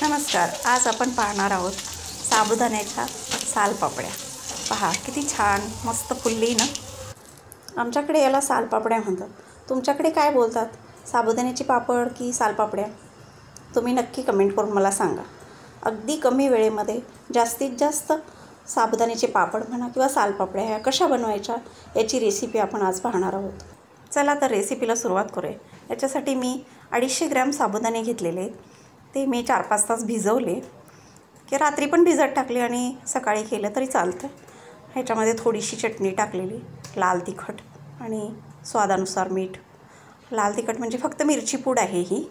नमस्कार. आज आपण पाहणार आहोत साबुदाण्याच्या सालपापड्या. पहा किती छान मस्त फुलली ना. आमच्याकडे याला सालपापड्या म्हणतात. तुमच्याकडे काय बोलतात, साबुदाण्याची पापड की सालपापड्या? तुम्ही नक्की कमेंट करून मला सांगा. अगदी कमी वेळेमध्ये जास्तीत जास्त साबुदाण्याचे पापड म्हणा किंवा सालपापड्या ह्या कशा बनवायच्या याची रेसिपी आपण आज पाहणार आहोत. चला तर रेसिपीला सुरुवात करूया. याच्यासाठी मी 250 ग्रॅम साबुदाणे घेतलेले आहेत. ते मी 4-5 तास भिजवले की रात्री पण भिजत टाकले आणि सकाळी केलं तरी चालतं. ह्याच्यामध्ये थोडीशी चटणी टाकलेली, लाल तिखट आणि स्वादानुसार मीठ. लाल तिखट म्हणजे फक्त मिरची पूड आहे ही.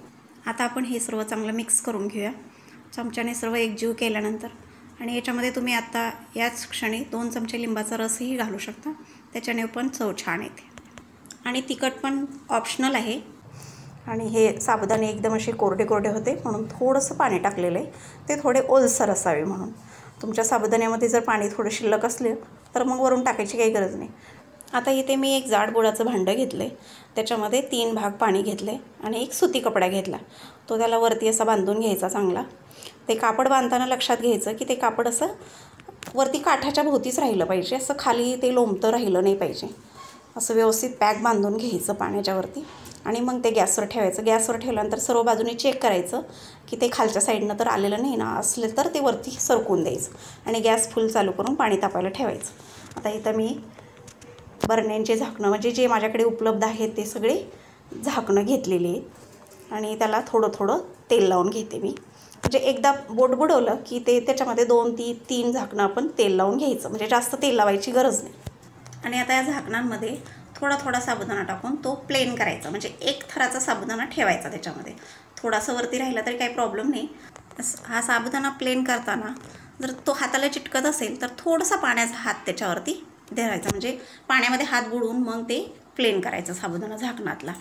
आता आपण हे सर्व चांगलं मिक्स करून घेऊया चमच्याने. सर्व एकजीव केल्यानंतर आणि याच्यामध्ये तुम्ही आत्ता याच क्षणी 2 चमचे लिंबाचा रसही घालू शकता. त्याच्याने पण चव छान येते. आणि तिखट पण ऑप्शनल आहे. आणि हे साबुदाणे एकदम असे कोरडे कोरडे होते म्हणून थोडंसं पाणी टाकलेलं आहे. ते थोडे ओलसर असावे म्हणून. तुमच्या साबुदाण्यामध्ये जर पाणी थोडं शिल्लक असले तर मग वरून टाकायची काही गरज नाही. आता इथे मी एक जाड बुडाचं भांडं घेतलं आहे. त्याच्यामध्ये 3 भाग पाणी घेतले आणि एक सुती कपडा घेतला. तो त्याला वरती असा बांधून घ्यायचा चांगला. ते कापड बांधताना लक्षात घ्यायचं की ते कापड असं वरती काठाच्या भोवतीच राहिलं पाहिजे, असं खाली ते लोंबतं राहिलं नाही पाहिजे. असं व्यवस्थित पॅक बांधून घ्यायचं पाण्याच्यावरती आणि मग ते गॅसवर ठेवायचं. गॅसवर ठेवल्यानंतर सर्व बाजूने चेक करायचं की ते खालच्या साईडनं तर आलेलं नाही ना. असले तर ते वरती सरकून द्यायचं आणि गॅस फुल चालू करून पाणी तापायला ठेवायचं. आता इथं मी बरण्यांचे झाकणं म्हणजे जे माझ्याकडे उपलब्ध आहेत ते सगळे झाकणं घेतलेली आहेत आणि त्याला थोडं थोडं तेल लावून घेते मी. म्हणजे एकदा बोट बुडवलं की ते त्याच्यामध्ये 2-3 झाकणं आपण तेल लावून घ्यायचं, म्हणजे जास्त तेल लावायची गरज नाही. आणि आता या झाकणांमध्ये थोडा थोडा साबुदाणा टाकून तो प्लेन करायचा, म्हणजे एक थराचा साबुदाणा ठेवायचा त्याच्यामध्ये. थोडासा वरती राहिला तरी काही प्रॉब्लेम नाही. हा साबुदाणा प्लेन करताना जर तो हाताला चिटकत असेल तर थोडासा पाण्याचा हात त्याच्यावरती धरायचा, म्हणजे पाण्यामध्ये हात बुडवून मग ते प्लेन करायचं साबुदाणा झाकणातला,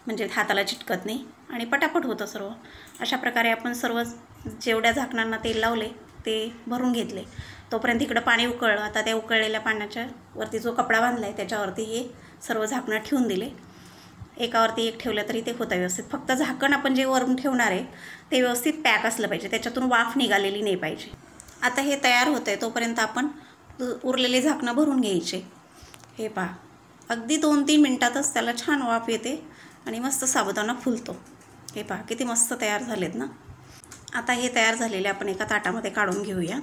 म्हणजे हाताला चिटकत नाही आणि पटापट होतं सर्व. अशा प्रकारे आपण सर्व जेवढ्या झाकणांना तेल लावले ते भरून घेतले. तोपर्यंत इकडं पाणी उकळलं. आता त्या उकळलेल्या पाण्याच्या वरती जो कपडा बांधला आहे त्याच्यावरती हे सर्व झाकणं ठेवून दिले. एकावरती एक ठेवलं तरी ते होतं व्यवस्थित. फक्त झाकण आपण जे वरून ठेवणार आहे ते व्यवस्थित पॅक असलं पाहिजे, त्याच्यातून वाफ निघालेली नाही पाहिजे. आता हे तयार होतं आहे तोपर्यंत आपण उरलेले झाकणं भरून घ्यायचे. हे पहा, अगदी 2-3 मिनटातच त्याला छान वाफ येते आणि मस्त साबुदाणा फुलतो. हे पहा किती मस्त तयार झालेत ना. आता हे तयार झालेले आपण एका ताटामध्ये काढून घेऊया.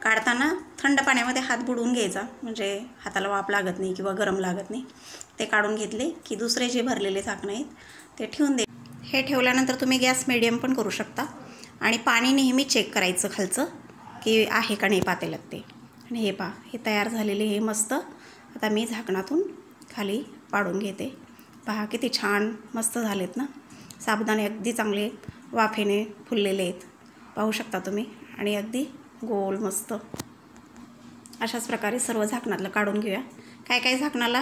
काढताना थंड पाण्यामध्ये हात बुडवून घ्यायचा, म्हणजे हाताला वाफ लागत नाही किंवा गरम लागत नाही. ते काढून घेतले की दुसरे जे भरलेले झाकणं आहेत ते ठेवून दे. हे ठेवल्यानंतर तुम्ही गॅस मिडियम पण करू शकता आणि पाणी नेहमी चेक करायचं खालचं की आहे का नाही पातेल्यात ते. आणि हे पहा, हे तयार झालेले हे मस्त. आता मी झाकणातून खाली पाडून घेते. पहा किती छान मस्त झालेत ना. साबुदाणे अगदी चांगले वाफेने फुललेले आहेत, पाहू शकता तुम्ही. आणि अगदी गोल मस्त अशाच प्रकारे सर्व झाकणातलं काढून घेऊया. काय काय झाकणाला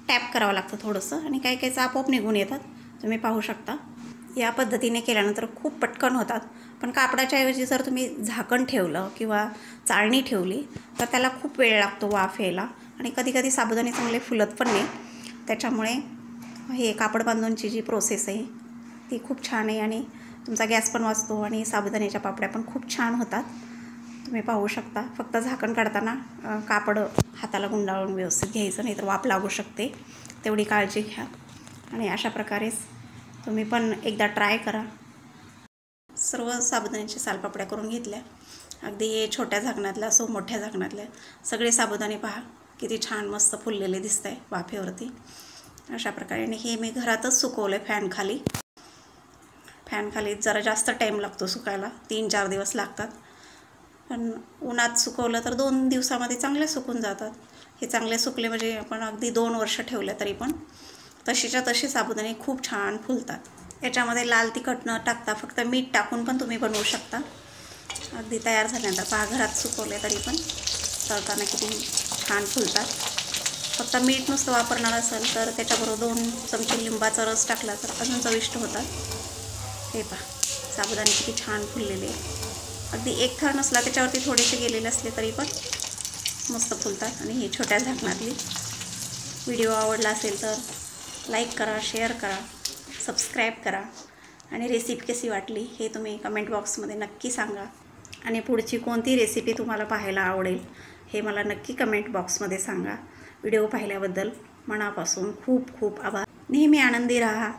टॅप करावं लागतं थोडंसं आणि काही काहीचं आपोआप निघून येतात, तुम्ही पाहू शकता. या पद्धतीने केल्यानंतर खूप पटकन होतात. पण कापडाच्या ऐवजी जर तुम्ही झाकण ठेवलं किंवा चाळणी ठेवली तर त्याला खूप वेळ लागतो वाफ यायला आणि कधीकधी साबुदाणे चांगले फुलत पण नाही. त्याच्यामुळे हे कापड बांधूनची जी प्रोसेस आहे ती खूप छान आहे आणि तुमचा गॅस पण वाचतो आणि साबुदाण्याच्या पापड्या पण खूप छान होतात, तुम्ही पाहू शकता. फक्त झाकण काढताना कापड हाताला गुंडाळून व्यवस्थित घ्यायचं, नाही तर वाफ लागू शकते, तेवढी काळजी घ्या. आणि अशा प्रकारेच तुम्ही पण एकदा ट्राय करा. सर्व साबुदाण्याच्या सालपापड्या करून घेतल्या. अगदी छोट्या झाकणातल्या असो मोठ्या झाकणातल्या सगळे साबुदाणे पहा किती छान मस्त फुललेले दिसत आहे वाफेवरती. अशा प्रकारे. आणि हे मी घरातच सुकवलं आहे फॅनखाली. फॅनखाली जरा जास्त टाईम लागतो सुकायला, 3-4 दिवस लागतात. पण उन्हात सुकवलं तर 2 दिवसामध्ये चांगले सुकून जातात. हे चांगले सुकले म्हणजे आपण अगदी 2 वर्ष ठेवले तरी पण तशीच्या तशी साबुदाणे खूप छान फुलतात. याच्यामध्ये लाल तिखट न टाकता फक्त मीठ टाकून पण तुम्ही बनवू शकता. अगदी तयार झाल्यानंतर पहा, घरात सुकवले तरी पण तळताना किती छान फुलतात. फक्त मीठ नुसतं वापरणार असेल तर त्याच्याबरोबर 2 चमचे लिंबाचा रस टाकला तर अजून चविष्ट होतात. हे पहा, साबुदाणे किती छान फुललेले. अगदी एक थर नसला त्याच्यावरती थोडेसे गेलेले असले तरी पण मस्त फुलतात. आणि ही छोट्या झाकणातली. व्हिडिओ आवडला असेल तर लाईक करा, शेअर करा, सबस्क्राईब करा आणि रेसिपी कशी वाटली हे तुम्ही कमेंट बॉक्समध्ये नक्की सांगा. आणि पुढची कोणती रेसिपी तुम्हाला पाहायला आवडेल हे मला नक्की कमेंट बॉक्समध्ये सांगा. व्हिडिओ पाहिल्याबद्दल मनापासून खूप खूप आभार. नेहमी आनंदी राहा.